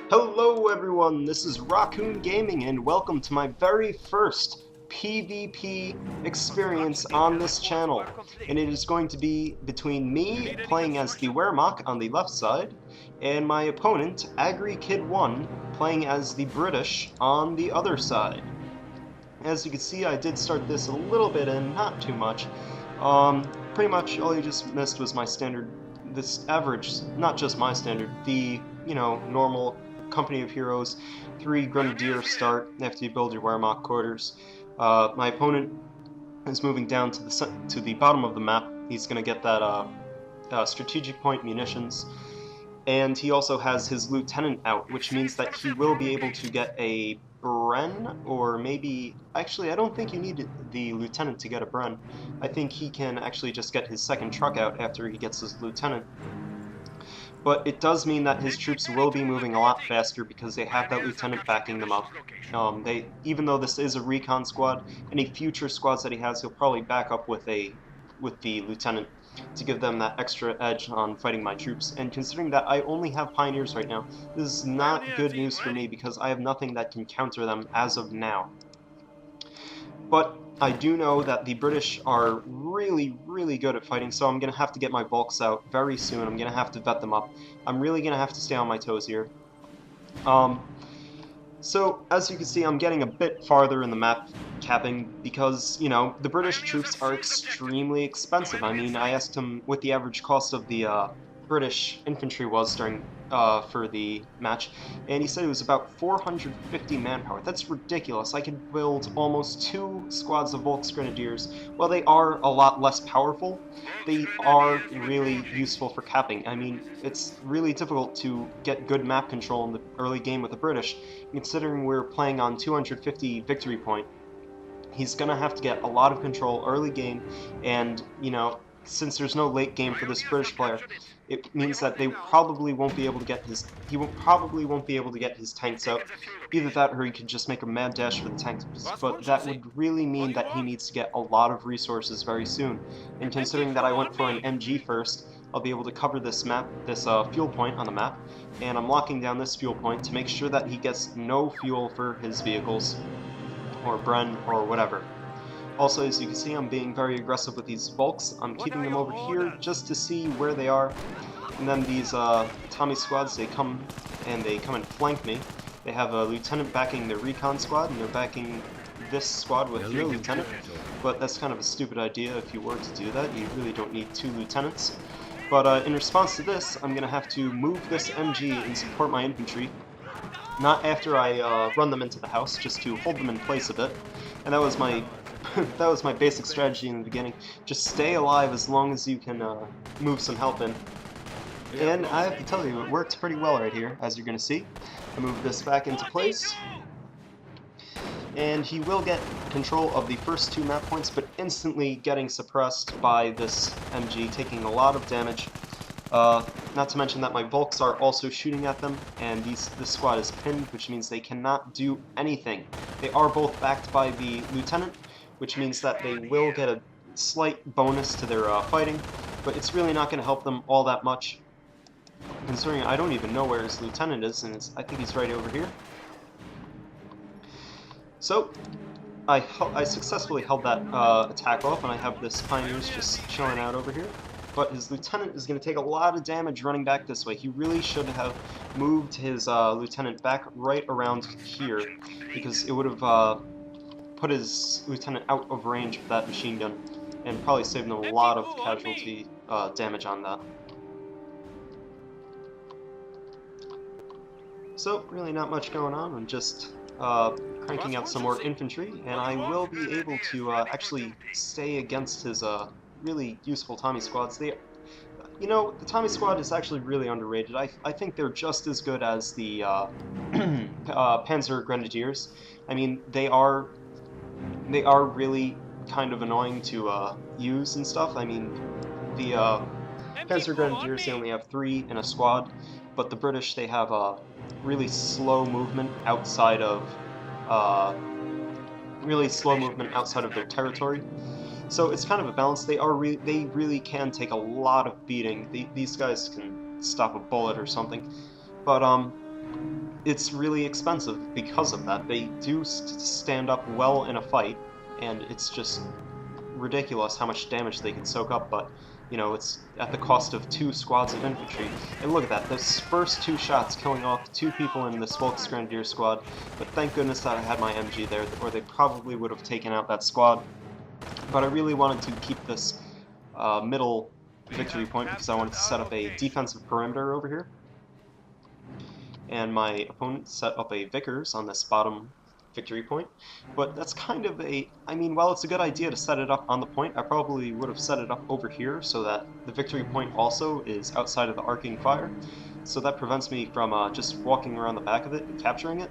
Hello everyone, this is RockoonGaming and welcome to my very first PvP experience on this channel. And it is going to be between me playing as the Wehrmacht on the left side and my opponent, Agrikid1, playing as the British on the other side. As you can see, I did start this a little bit and not too much. Pretty much all you just missed was my standard, this average, not just my standard, the, normal Company of Heroes, 3 Grenadier start after you build your Wehrmacht quarters. My opponent is moving down to the bottom of the map. He's going to get that strategic point munitions, and he also has his lieutenant out, which means that he will be able to get a Bren, or maybe... Actually, I don't think you need the lieutenant to get a Bren. I think he can actually just get his second truck out after he gets his lieutenant. But it does mean that his troops will be moving a lot faster because they have that lieutenant backing them up. Even though this is a recon squad, any future squads that he has, he'll probably back up with the lieutenant to give them that extra edge on fighting my troops. And considering that I only have pioneers right now, this is not good news for me because I have nothing that can counter them as of now. But I do know that the British are really, really good at fighting, so I'm going to have to get my bulks out very soon. I'm going to have to vet them up. I'm really going to have to stay on my toes here. So, as you can see, I'm getting a bit farther in the map capping because, the British troops are extremely expensive. I mean, I asked him what the average cost of the British infantry was for the match, and he said it was about 450 manpower. That's ridiculous. I could build almost 2 squads of Volksgrenadiers. While they are a lot less powerful, they are really useful for capping. I mean, it's really difficult to get good map control in the early game with the British, considering we're playing on 250 victory point. He's gonna have to get a lot of control early game, and, since there's no late game for this British player, it means that they probably won't be able to get probably won't be able to get his tanks out. Either that or he could just make a mad dash for the tanks, but that would really mean that he needs to get a lot of resources very soon. And considering that I went for an MG first, I'll be able to cover this fuel point on the map, and I'm locking down this fuel point to make sure that he gets no fuel for his vehicles, or Bren, or whatever. Also, as you can see, I'm being very aggressive with these bulks. I'm keeping them over here just to see where they are. And then these Tommy squads, they come and flank me. They have a lieutenant backing their recon squad, and they're backing this squad with your lieutenant. But that's kind of a stupid idea if you were to do that. You really don't need 2 lieutenants. But in response to this, I'm going to have to move this MG and support my infantry. Not after I run them into the house, just to hold them in place a bit. And that was my that was my basic strategy in the beginning. Just stay alive as long as you can move some help in. And I have to tell you, it worked pretty well right here, as you're going to see. I moved this back into place. And he will get control of the first 2 map points, but instantly getting suppressed by this MG, taking a lot of damage. Not to mention that my Volks are also shooting at them, and this squad is pinned, which means they cannot do anything. They are both backed by the lieutenant, which means that they will get a slight bonus to their fighting, but it's really not going to help them all that much, considering I don't even know where his lieutenant is, and I think he's right over here. So, I successfully held that attack off, and I have this Pioneers just chilling out over here. But his lieutenant is going to take a lot of damage running back this way. He really should have moved his lieutenant back right around here, because it would have put his lieutenant out of range of that machine gun, and probably saved him a lot of casualty damage on that. So, really not much going on. I'm just cranking out some more infantry, and I will be able to actually stay against his really useful Tommy squads. The Tommy squad is actually really underrated. I think they're just as good as the Panzer Grenadiers. I mean, they are really kind of annoying to use and stuff. I mean, the Panzer Grenadiers, they only have 3 in a squad, but the British, they have a really slow movement outside of their territory. So it's kind of a balance. They really can take a lot of beating. These guys can stop a bullet or something. But it's really expensive because of that. They do stand up well in a fight, and it's just ridiculous how much damage they can soak up, but, you know, it's at the cost of 2 squads of infantry. And look at that, those first 2 shots killing off 2 people in this Volksgrenadier squad, but thank goodness that I had my MG there, or they probably would have taken out that squad. But I really wanted to keep this middle victory point because I wanted to set up a defensive perimeter over here. And my opponent set up a Vickers on this bottom victory point, but that's kind of I mean, while it's a good idea to set it up on the point, I probably would have set it up over here so that the victory point also is outside of the arcing fire, so that prevents me from just walking around the back of it and capturing it,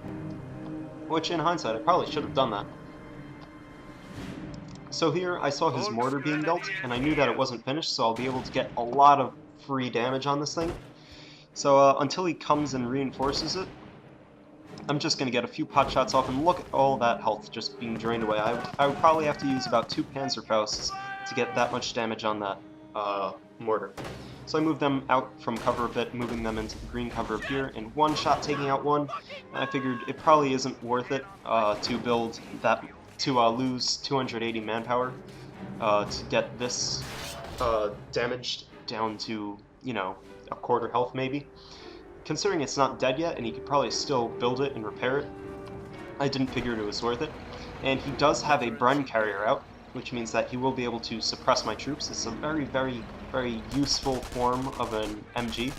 which in hindsight I probably should have done that. So here I saw his mortar being built, and I knew that it wasn't finished, so I'll be able to get a lot of free damage on this thing. So until he comes and reinforces it, I'm just going to get a few pot shots off, and look at all that health just being drained away. I would probably have to use about 2 Panzerfausts to get that much damage on that mortar. So I moved them out from cover a bit, moving them into the green cover up here, and one shot taking out one. And I figured it probably isn't worth it to build that, to lose 280 manpower to get this damaged down to, you know, a quarter health maybe. Considering it's not dead yet, and he could probably still build it and repair it, I didn't figure it was worth it. And he does have a Bren carrier out, which means that he will be able to suppress my troops. It's a very, very, very useful form of an MG,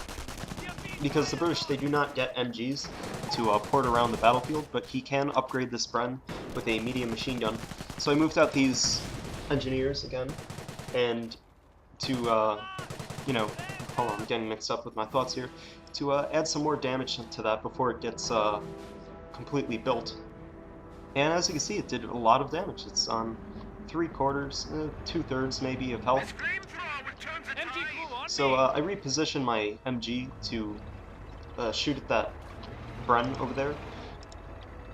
because the British, they do not get MGs to port around the battlefield, but he can upgrade this Bren with a medium machine gun. So I moved out these engineers again, and to, you know, hold on, I'm getting mixed up with my thoughts here, to add some more damage to that before it gets completely built. And as you can see, it did a lot of damage. It's on 3/4, 2/3 maybe of health. So I repositioned my MG to shoot at that Bren over there.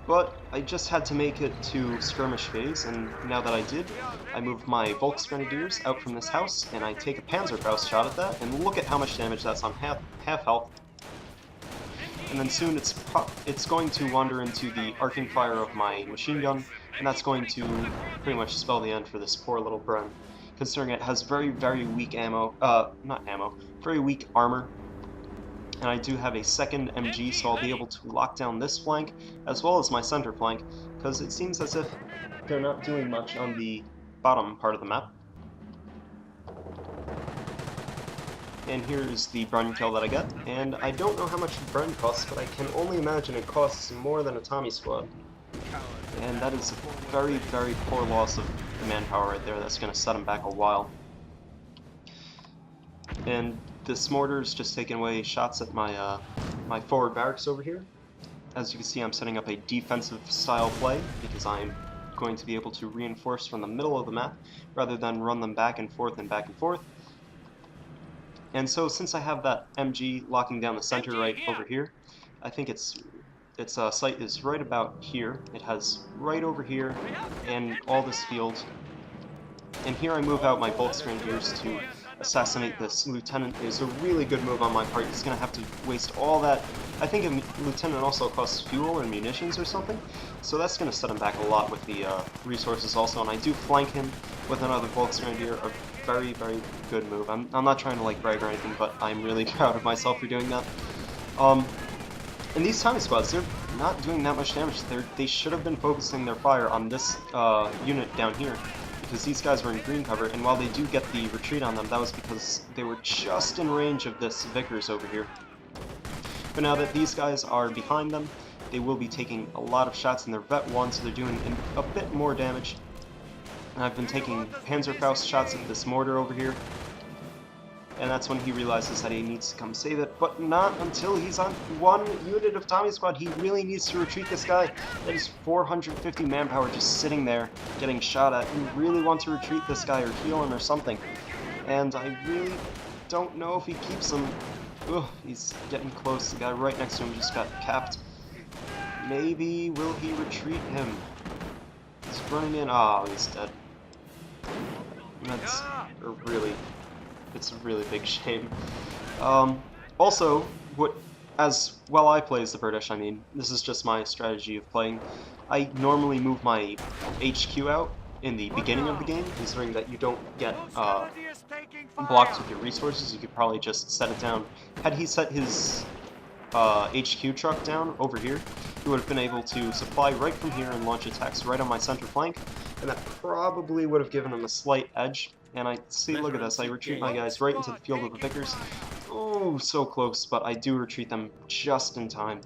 But I just had to make it to skirmish phase, and now that I did, I moved my Volksgrenadiers out from this house, and I take a Panzerfaust shot at that, and look at how much damage that's on half health. And then soon it's going to wander into the arcing fire of my machine gun, and that's going to pretty much spell the end for this poor little Bren, considering it has very, very weak very weak armor. And I do have a second MG, so I'll be able to lock down this flank, as well as my center flank, because it seems as if they're not doing much on the bottom part of the map. And here's the Bren kill that I get, and I don't know how much Bren costs, but I can only imagine it costs more than a Tommy squad. And that is a very, very poor loss of the manpower right there. That's going to set him back a while. And this mortar is just taking away shots at my my forward barracks over here. As you can see, I'm setting up a defensive style play because I'm going to be able to reinforce from the middle of the map rather than run them back and forth and back and forth. And so since I have that MG locking down the center right over here, I think its site is right about here. It has right over here and all this field. And here I move out my Volksgrenadiers to assassinate this lieutenant. Is a really good move on my part. He's going to have to waste all that. I think a lieutenant also costs fuel or munitions or something, so that's going to set him back a lot with the resources also. And I do flank him with another Volksgrenadier. A very, very good move. I'm not trying to like brag or anything, but I'm really proud of myself for doing that. And these Tommy squads, they're not doing that much damage. They should have been focusing their fire on this unit down here, because these guys were in green cover, and while they do get the retreat on them, that was because they were just in range of this Vickers over here. But now that these guys are behind them, they will be taking a lot of shots in their Vet 1, so they're doing a bit more damage. And I've been taking Panzerfaust shots at this mortar over here, and that's when he realizes that he needs to come save it, but not until he's on one unit of Tommy squad. He really needs to retreat this guy. That is 450 manpower just sitting there getting shot at. You really want to retreat this guy or heal him or something, and I really don't know if he keeps him. Ugh, he's getting close. The guy right next to him just got capped. Maybe will he retreat him? He's running in. Oh, he's dead. That's it's a really big shame. Also, what as well I play as the British, I mean, this is just my strategy of playing. I normally move my HQ out in the beginning of the game, considering that you don't get blocked with your resources. You could probably just set it down. Had he set his HQ truck down over here, he would have been able to supply right from here and launch attacks right on my center flank, and that probably would have given him a slight edge. And I see, look at this, I retreat my guys right into the field of the Vickers. Oh, so close, but I do retreat them just in time.